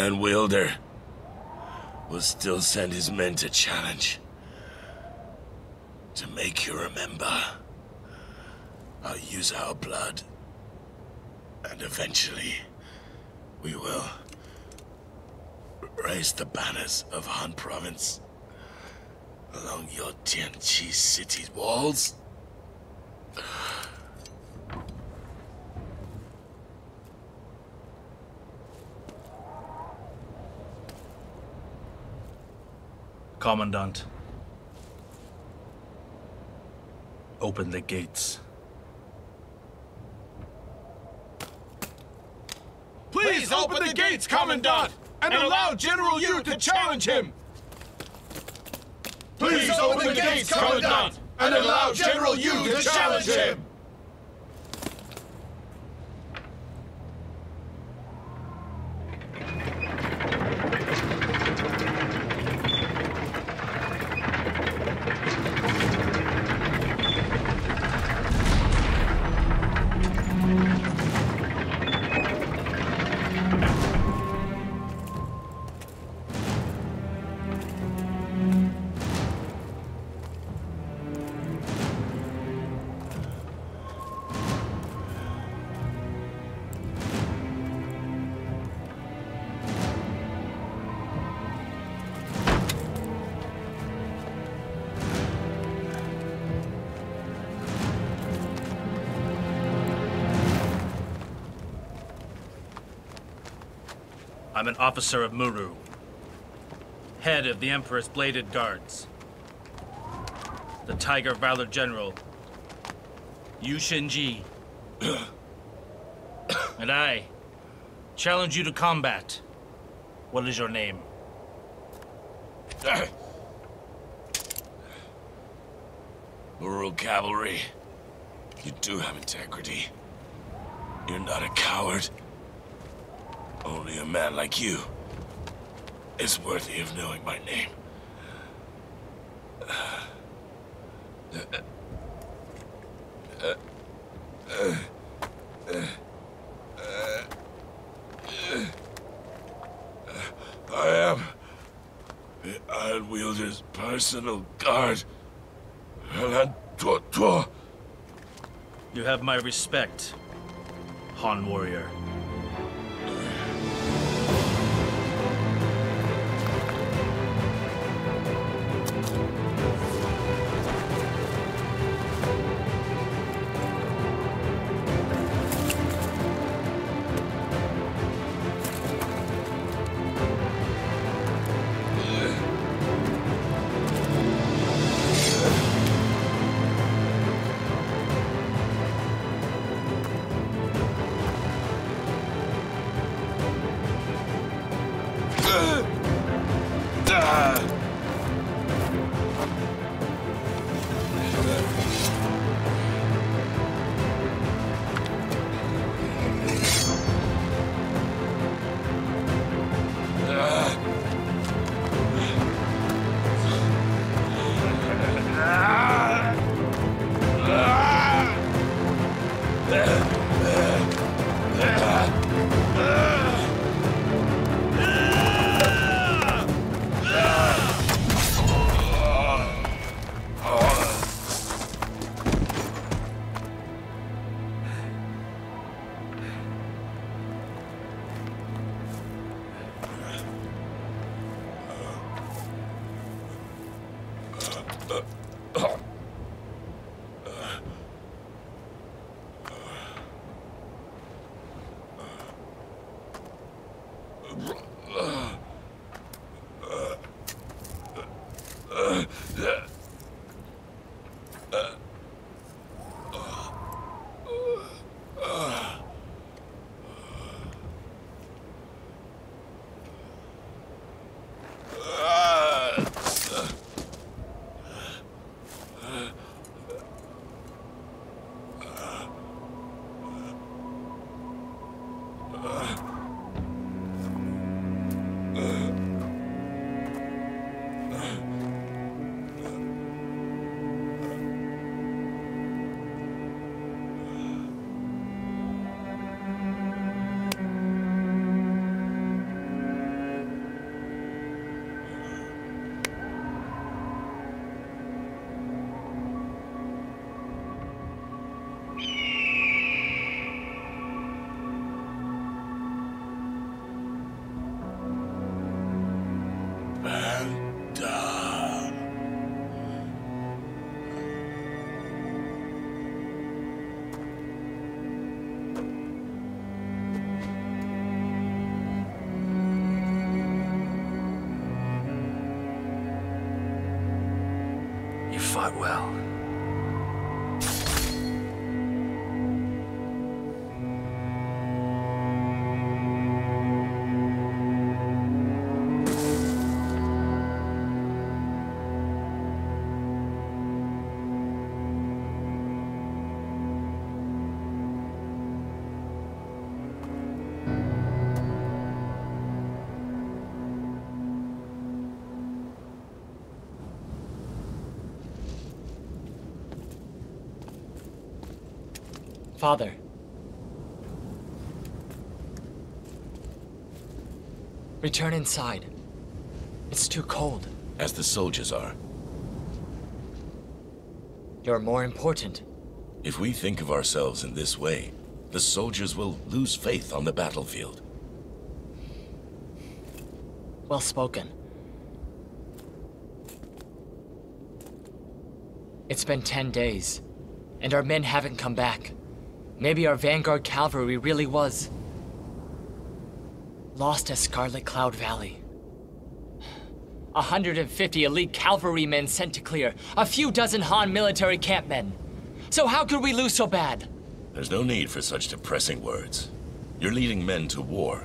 Iron Wielder will still send his men to challenge. To make you remember, I'll use our blood. And eventually, we will raise the banners of Han Province along your Tianqi city's walls. Commandant, open the gates. Please open the gates, Commandant, and allow General Yu to challenge him! Please open the gates, Commandant, and allow General Yu to challenge him! I'm an officer of Muru, head of the Emperor's Bladed Guards, the Tiger Valor General, Yu Shenji. And I challenge you to combat. What is your name? Muru Cavalry, you do have integrity. You're not a coward. Only a man like you is worthy of knowing my name. I am the Iron Wielder's personal guard, Alan Tuo. You have my respect, Han Warrior. fought well. Father. Return inside. It's too cold. As the soldiers are. You're more important. If we think of ourselves in this way, the soldiers will lose faith on the battlefield. Well spoken. It's been 10 days, and our men haven't come back. Maybe our vanguard cavalry really was lost at Scarlet Cloud Valley. 150 elite cavalrymen sent to clear, a few dozen Han military campmen. So how could we lose so bad? There's no need for such depressing words. You're leading men to war.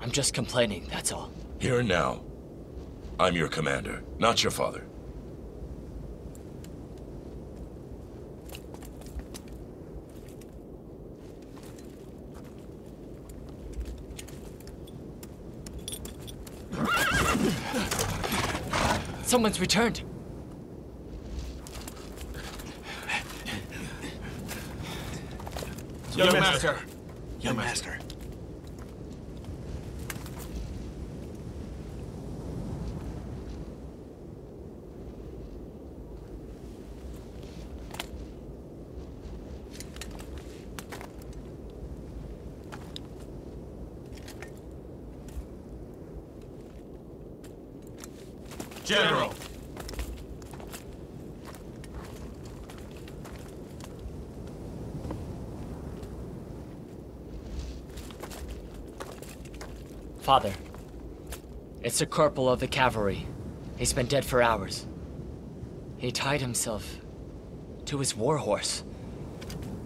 I'm just complaining, that's all. Here and now, I'm your commander, not your father. Someone's returned. Young master. Young master. General. Father, it's the corporal of the cavalry. He's been dead for hours. He tied himself to his war horse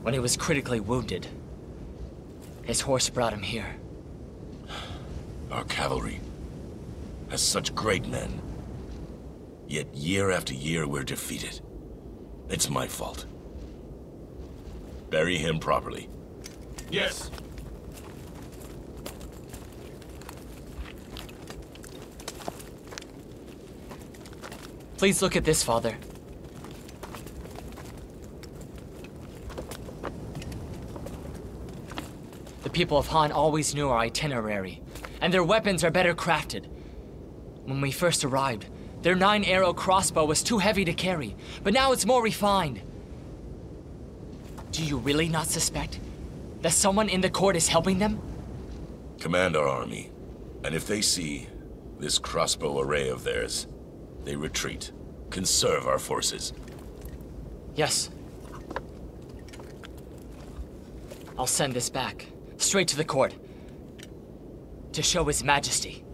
when he was critically wounded. His horse brought him here. Our cavalry has such great men. Yet year after year we're defeated. It's my fault. Bury him properly. Yes. Please look at this, Father. The people of Han always knew our itinerary, and their weapons are better crafted. When we first arrived, their 9-arrow crossbow was too heavy to carry, but now it's more refined. Do you really not suspect that someone in the court is helping them? Command our army, and if they see this crossbow array of theirs, they retreat. Conserve our forces. Yes. I'll send this back, straight to the court, to show His Majesty.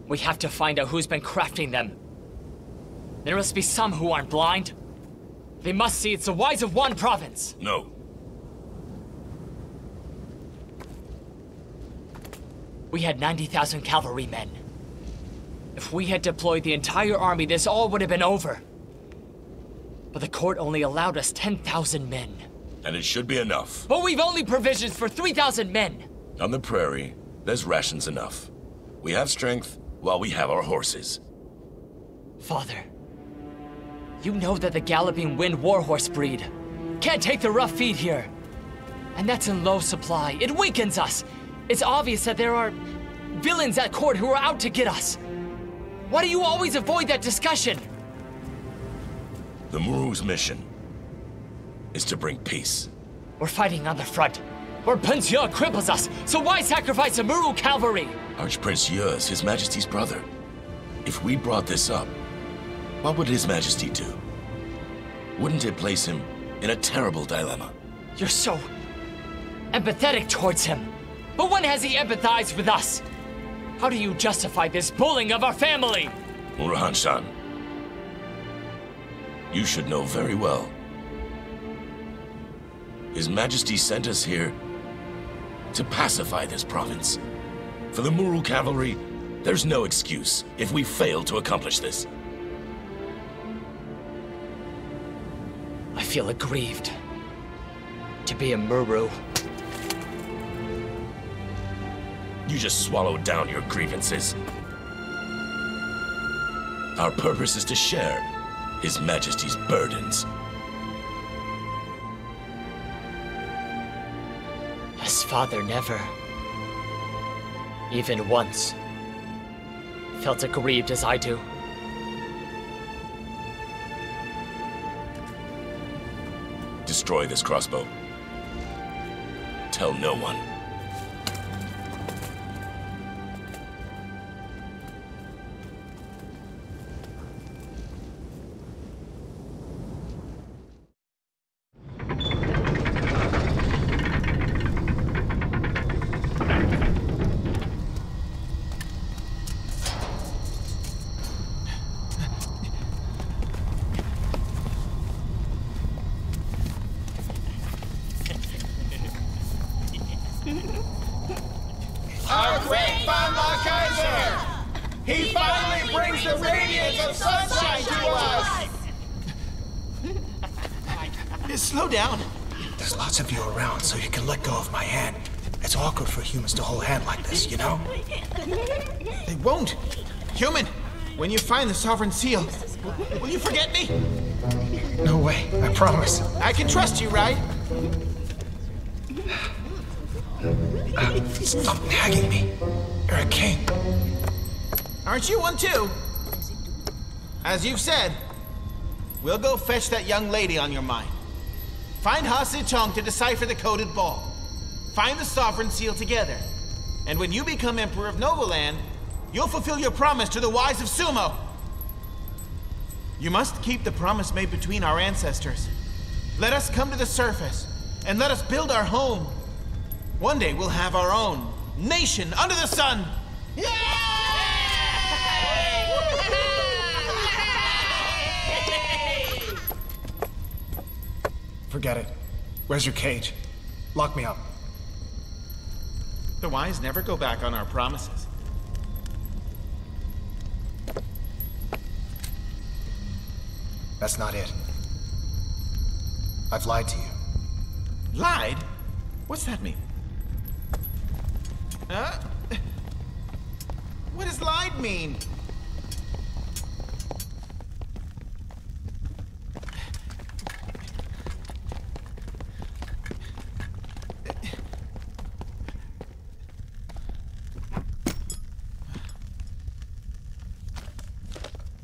We have to find out who's been crafting them. There must be some who aren't blind. They must see it's the wise of one province. No. We had 90,000 cavalrymen. If we had deployed the entire army, this all would have been over. But the court only allowed us 10,000 men. And it should be enough. But we've only provisions for 3,000 men. On the prairie, there's rations enough. We have strength while we have our horses. Father, you know that the Galloping Wind warhorse breed can't take the rough feed here. And that's in low supply. It weakens us. It's obvious that there are villains at court who are out to get us. Why do you always avoid that discussion? The Muru's mission is to bring peace. We're fighting on the front, where Prince Ye cripples us, so why sacrifice the Muru cavalry? Archprince Ye is His Majesty's brother. If we brought this up, what would His Majesty do? Wouldn't it place him in a terrible dilemma? You're so empathetic towards him. But when has he empathized with us? How do you justify this bullying of our family? Murahan-san, you should know very well. His Majesty sent us here to pacify this province. For the Muru cavalry, there's no excuse if we fail to accomplish this. I feel aggrieved to be a Muru. You just swallowed down your grievances. Our purpose is to share His Majesty's burdens. As father never, even once, felt aggrieved as I do. Destroy this crossbow. Tell no one. Our great Banla Kaiser! He finally brings the radiance of sunshine to us! Slow down. There's lots of you around, so you can let go of my hand. It's awkward for humans to hold hand like this, you know? They won't. Human, when you find the Sovereign Seal, will you forget me? No way, I promise. I can trust you, right? Stop nagging me. You're a king. Aren't you one too? As you've said, we'll go fetch that young lady on your mind. Find Ha Si-chong to decipher the coded ball. Find the Sovereign Seal together. And when you become Emperor of Novaland, you'll fulfill your promise to the wise of Sumo. You must keep the promise made between our ancestors. Let us come to the surface, and let us build our home. One day we'll have our own nation under the sun. Forget it. Where's your cage? Lock me up. The wise never go back on our promises. That's not it. I've lied to you. Lied? What's that mean? What does lied mean?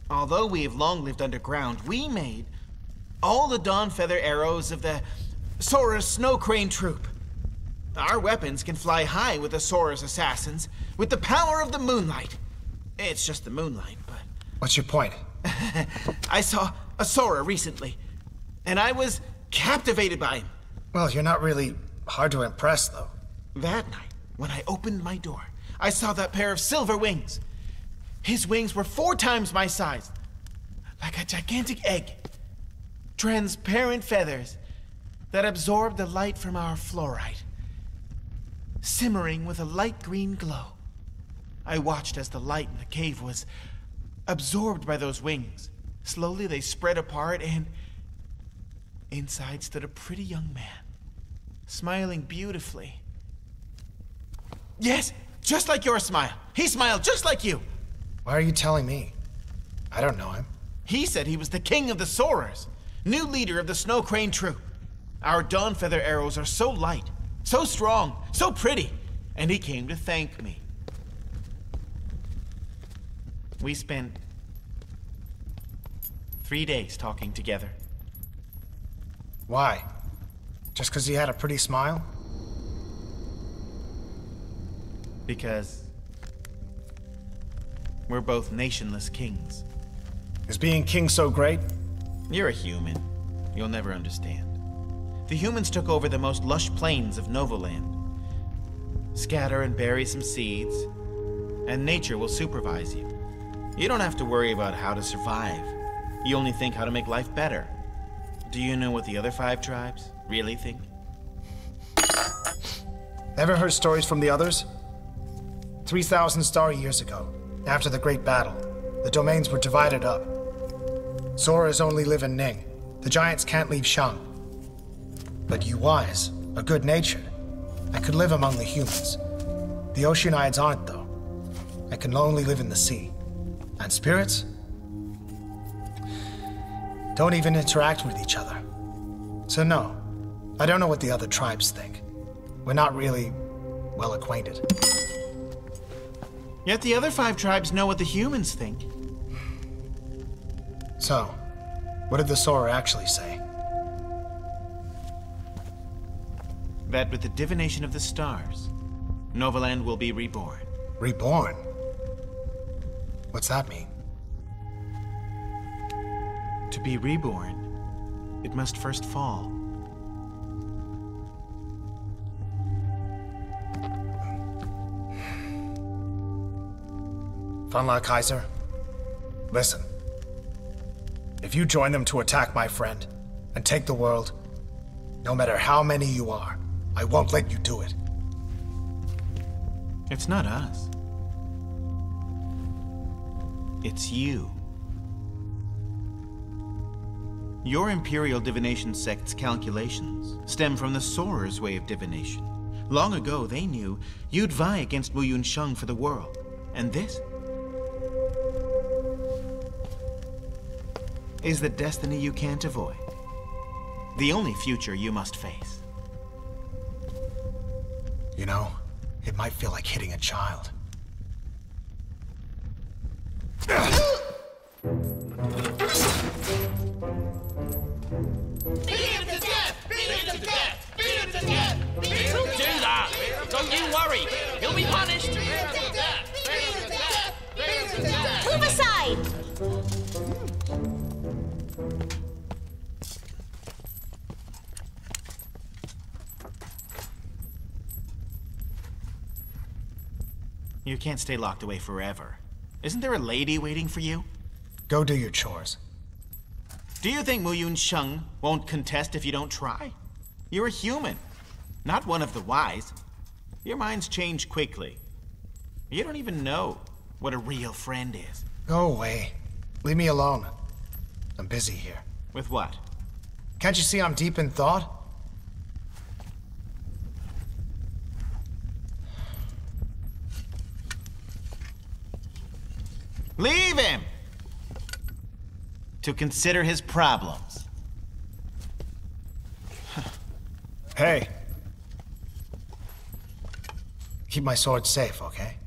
Although we have long lived underground, we made all the Dawn Feather arrows of the Sora's Snow Crane Troop. Our weapons can fly high with the Sora's assassins, with the power of the moonlight. It's just the moonlight, but... What's your point? I saw a Sora recently, and I was captivated by him. Well, you're not really hard to impress, though. That night, when I opened my door, I saw that pair of silver wings. His wings were 4 times my size, like a gigantic egg. Transparent feathers that absorbed the light from our fluorite, simmering with a light green glow. I watched as the light in the cave was absorbed by those wings. Slowly they spread apart, and inside stood a pretty young man, smiling beautifully. Yes, just like your smile. He smiled just like you. Why are you telling me? I don't know him. He said he was the king of the Soarers, new leader of the Snow Crane Troop. Our Dawn Feather arrows are so light, so strong, so pretty, and he came to thank me. We spent 3 days talking together. Why? Just because he had a pretty smile? Because we're both nationless kings. Is being king so great? You're a human. You'll never understand. The humans took over the most lush plains of Novaland. Scatter and bury some seeds, and nature will supervise you. You don't have to worry about how to survive. You only think how to make life better. Do you know what the other 5 tribes really think? Ever heard stories from the others? 3,000 star years ago, after the Great Battle, the domains were divided up. Soras only live in Ning. The giants can't leave Zhang. But you wise are good-natured and could live among the humans. The Oceanides aren't, though. And can only live in the sea. And spirits? Don't even interact with each other. So no, I don't know what the other tribes think. We're not really well acquainted. Yet the other 5 tribes know what the humans think. So, what did the Sora actually say? That with the divination of the stars, Novaland will be reborn. Reborn? What's that mean? To be reborn, it must first fall. Funla Kaiser, listen. If you join them to attack my friend and take the world, no matter how many you are, I won't let you do it. It's not us. It's you. Your Imperial Divination sect's calculations stem from the Sorar's way of divination. Long ago, they knew you'd vie against Wu Yunsheng for the world. And this is the destiny you can't avoid. The only future you must face. You know, it might feel like hitting a child. Do that! Don't you worry! He'll be punished! Move aside! You can't stay locked away forever. Isn't there a lady waiting for you? Go do your chores. Do you think Wu Yunsheng won't contest if you don't try? You're a human, not one of the wise. Your minds change quickly. You don't even know what a real friend is. Go away. Leave me alone. I'm busy here. With what? Can't you see I'm deep in thought? Leave him! To consider his problems. Hey. Keep my sword safe, okay?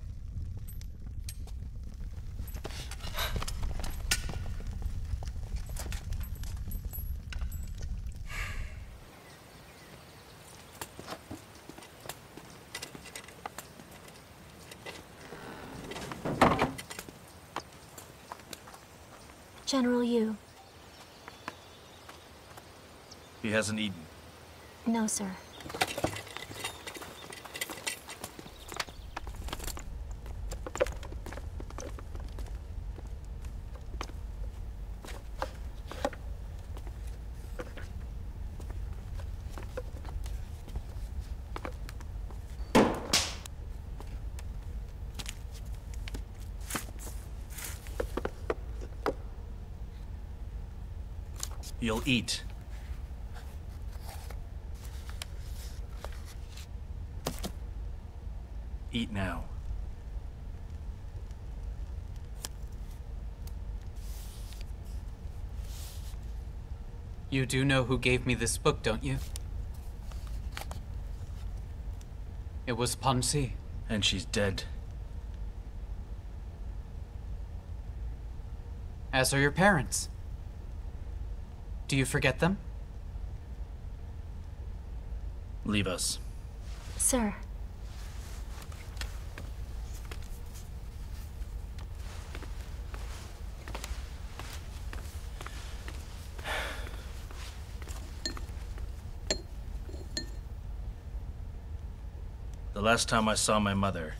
General Yu. He hasn't eaten. No, sir. You'll eat. Eat now. You do know who gave me this book, don't you? It was Ponsi. And she's dead. As are your parents. Do you forget them? Leave us. Sir. The last time I saw my mother,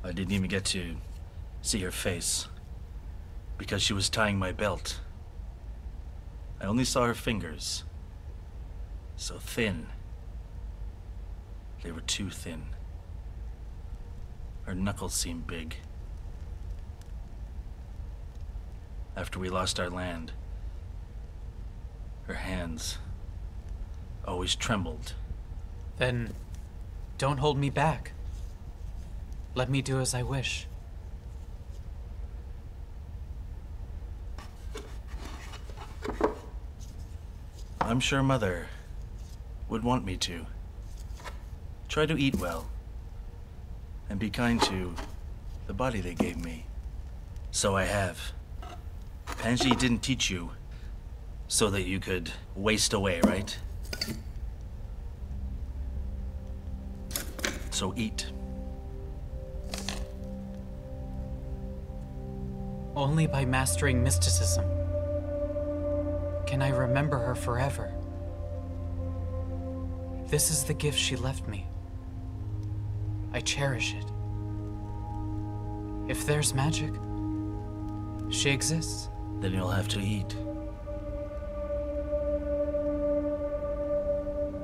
I didn't even get to see her face because she was tying my belt. I only saw her fingers. So thin. They were too thin. Her knuckles seemed big. After we lost our land, her hands always trembled. Then don't hold me back. Let me do as I wish. I'm sure Mother would want me to. Try to eat well, and be kind to the body they gave me. So I have. Panji didn't teach you so that you could waste away, right? So eat. Only by mastering mysticism can I remember her forever. This is the gift she left me. I cherish it. If there's magic, she exists. Then you'll have to eat.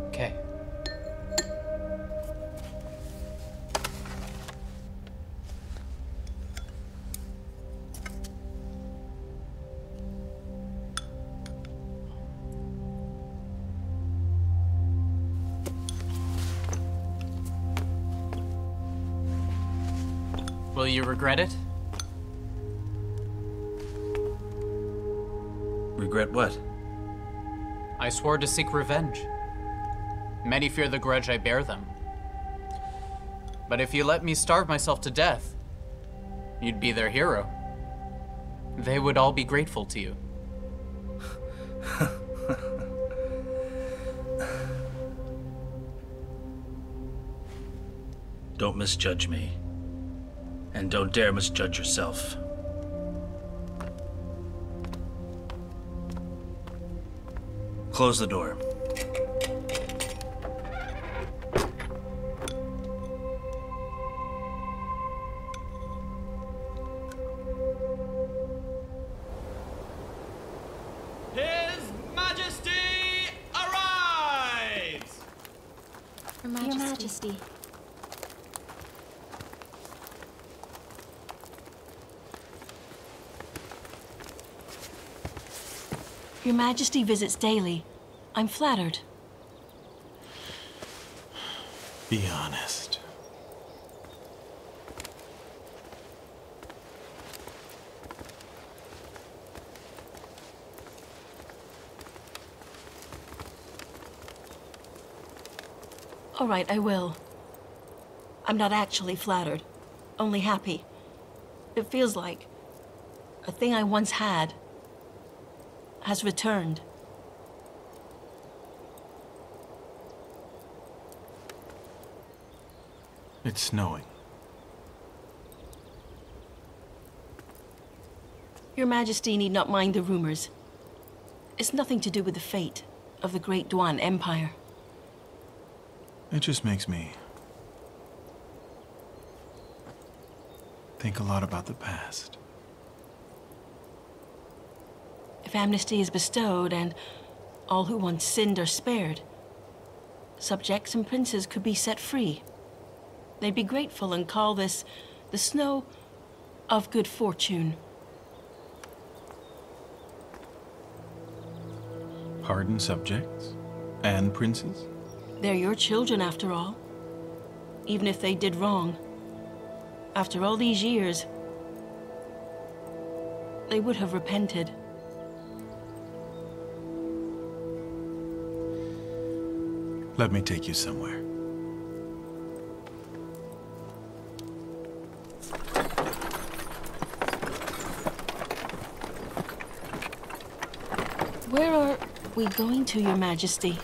Okay. Will you regret it? Regret what? I swore to seek revenge. Many fear the grudge I bear them. But if you let me starve myself to death, you'd be their hero. They would all be grateful to you. Don't misjudge me. And don't dare misjudge yourself. Close the door. His Majesty arrives! Your Majesty. Your Majesty visits daily. I'm flattered. Be honest. All right, I will. I'm not actually flattered, only happy. It feels like a thing I once had has returned. It's snowing. Your Majesty need not mind the rumors. It's nothing to do with the fate of the Great Duan Empire. It just makes me think a lot about the past. If amnesty is bestowed and all who once sinned are spared, subjects and princes could be set free. They'd be grateful and call this the snow of good fortune. Pardon subjects and princes? They're your children, after all. Even if they did wrong. After all these years, they would have repented. Let me take you somewhere. Where are we going to, Your Majesty?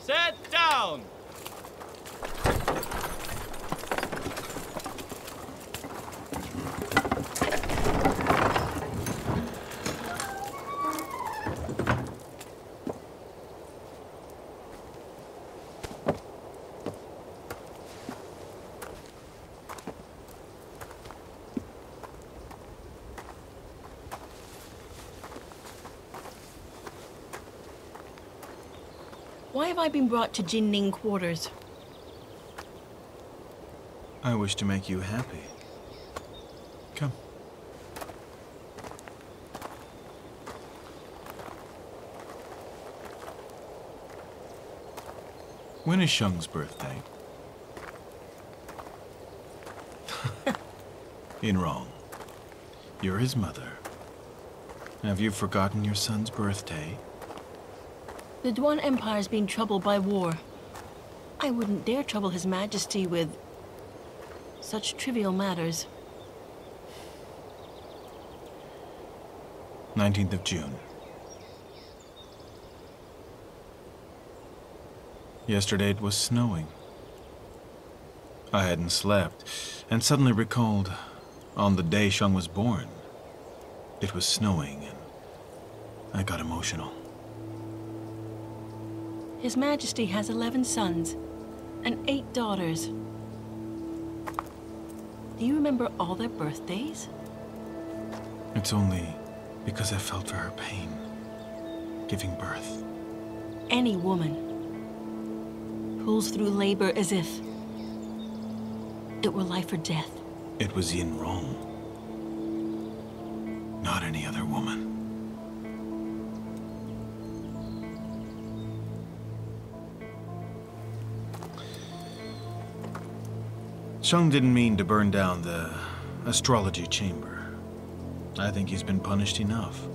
Sit down! Why have I been brought to Ning quarters? I wish to make you happy. Come. When is Zhang's birthday? You're wrong. You're his mother. Have you forgotten your son's birthday? The Duan Empire's been troubled by war. I wouldn't dare trouble His Majesty with such trivial matters. 19th of June. Yesterday it was snowing. I hadn't slept, and suddenly recalled, on the day Zhang was born, it was snowing, and I got emotional. His Majesty has 11 sons and 8 daughters. Do you remember all their birthdays? It's only because I felt for her pain, giving birth. Any woman pulls through labor as if it were life or death. It was Yin Rong, not any other woman. Zhang didn't mean to burn down the astrology chamber. I think he's been punished enough.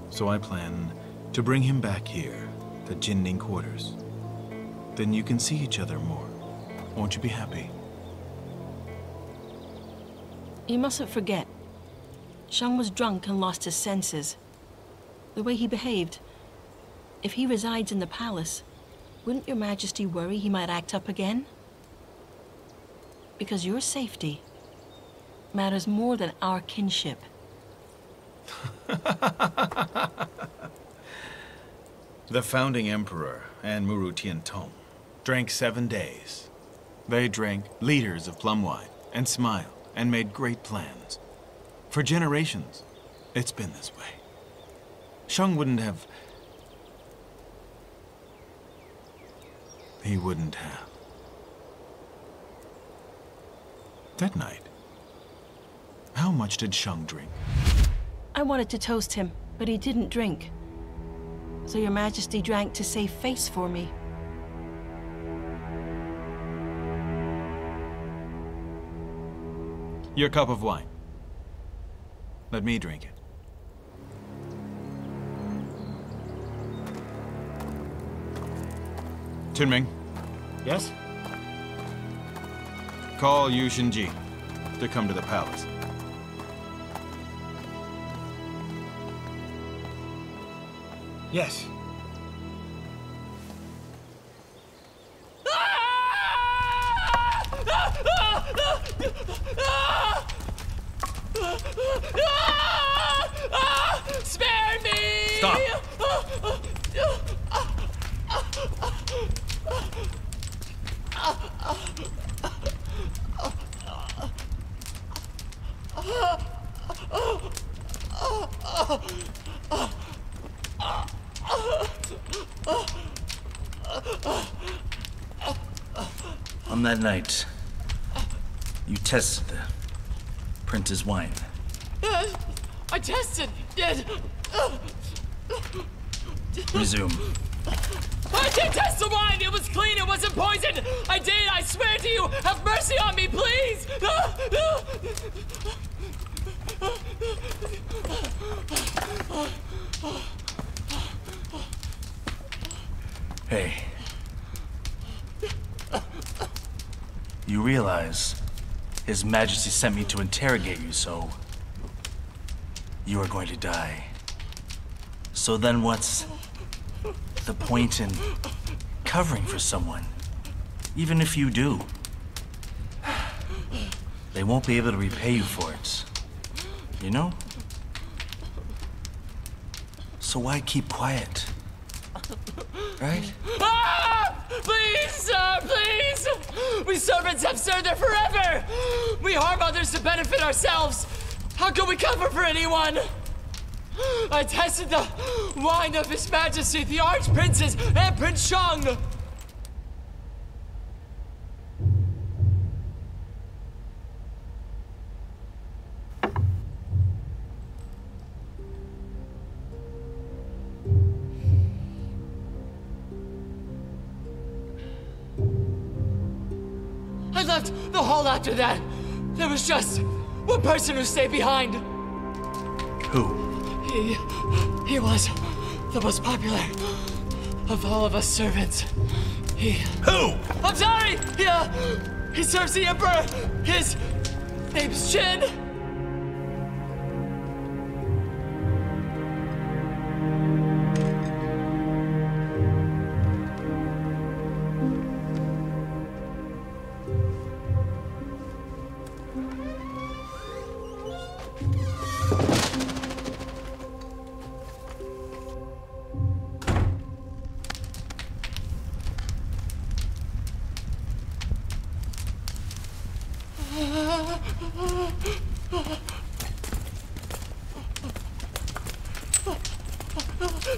So I plan to bring him back here, to Ning quarters. Then you can see each other more. Won't you be happy? You mustn't forget, Zhang was drunk and lost his senses. The way he behaved. If he resides in the palace, wouldn't your Majesty worry he might act up again? Because your safety matters more than our kinship. The founding emperor and Muru Tiantong drank 7 days. They drank liters of plum wine and smiled and made great plans. For generations, it's been this way. Zhang wouldn't have... He wouldn't have. That night, how much did Zhang drink? I wanted to toast him, but he didn't drink. So your Majesty drank to save face for me. Your cup of wine. Let me drink it. Tunming. Yes? Call Yu Shinji to come to the palace. Yes. Spare me! Stop! On that night, you tested the prince's wine. I tested it. Resume. I did test the wine. It was clean. It wasn't poisoned. I did. I swear to you. Have mercy on me, please. Hey. You realize His Majesty sent me to interrogate you, so you are going to die. So then what's the point in covering for someone? Even if you do, they won't be able to repay you for it. You know? So why keep quiet? Right? Ah! Please, sir, please! We servants have served her forever! We harm others to benefit ourselves! How can we cover for anyone? I tested the wine of His Majesty, the Archprinces, and Prince Zhang. I left the hall after that. There was just one person who stayed behind. Who? He was the most popular of all of us servants. Who? I'm sorry! He serves the Emperor! His name's Jin!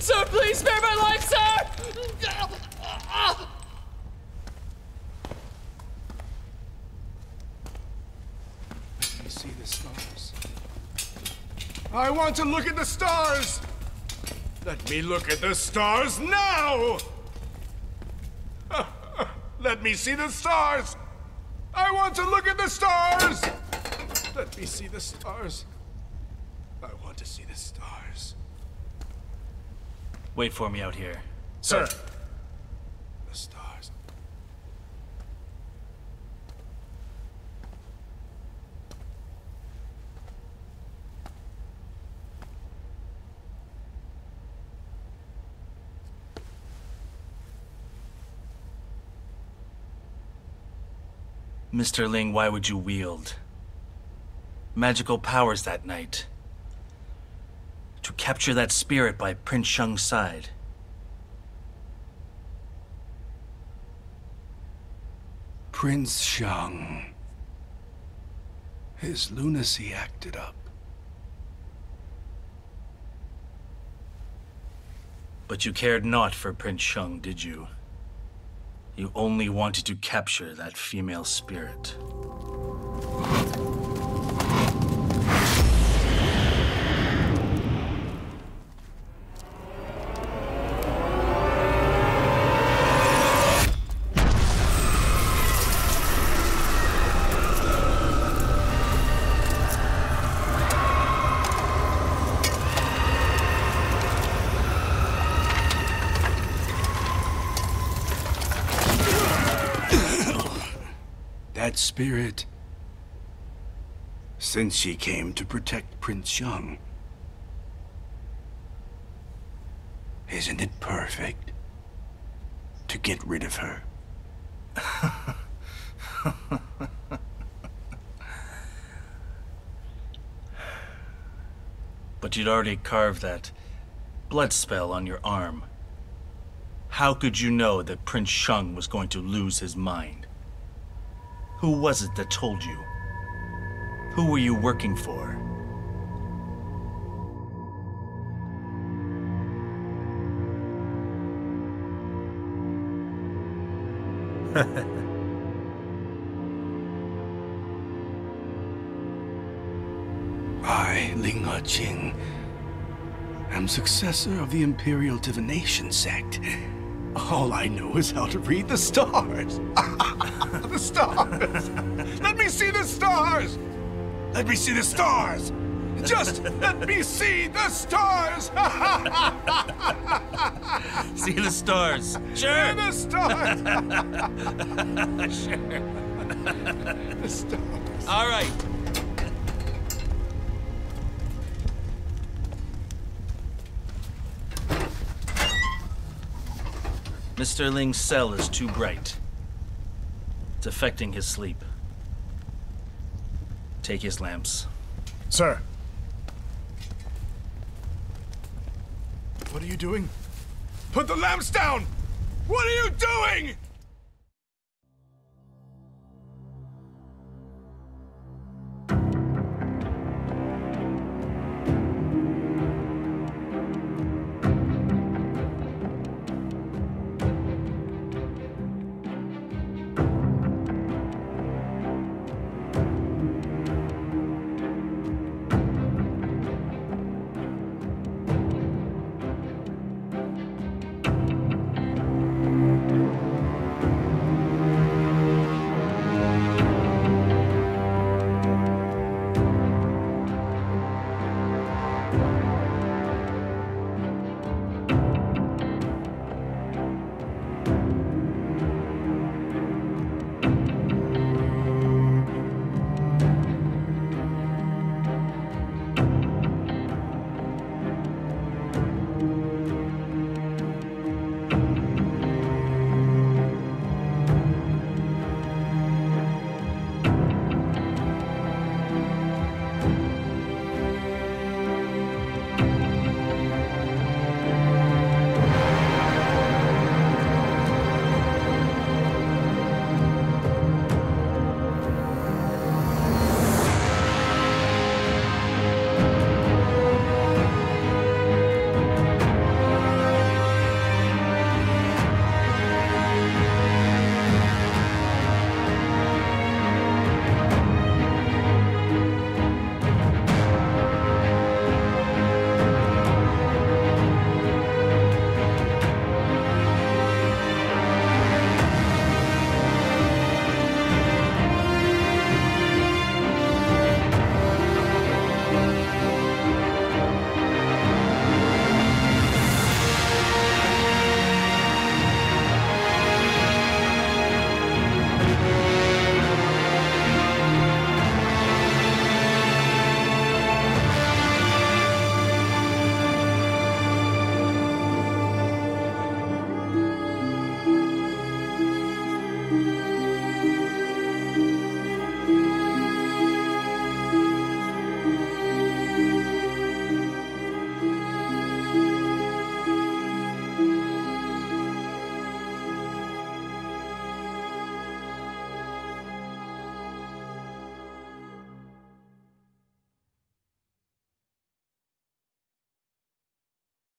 Sir, please spare my life, sir! I see the stars. I want to look at the stars! Let me look at the stars now! Let me see the stars! I want to look at the stars! Let me see the stars. I want to see the stars. Wait for me out here. Sir. The stars. Mr. Ling, why would you wield magical powers that night? To capture that spirit by Prince Zhang's side. Prince Zhang. His lunacy acted up. But you cared not for Prince Zhang, did you? You only wanted to capture that female spirit. That spirit, since she came to protect Prince Zhang, isn't it perfect to get rid of her? But you'd already carved that blood spell on your arm. How could you know that Prince Zhang was going to lose his mind? Who was it that told you? Who were you working for? I, Ling Jing, am successor of the Imperial Divination sect. All I know is how to read the stars. The stars! Let me see the stars! Let me see the stars! Just let me see the stars! See the stars. Sure. See the stars! Sure. The stars. All right. Mr. Ling's cell is too bright. It's affecting his sleep. Take his lamps. Sir. What are you doing? Put the lamps down! What are you doing?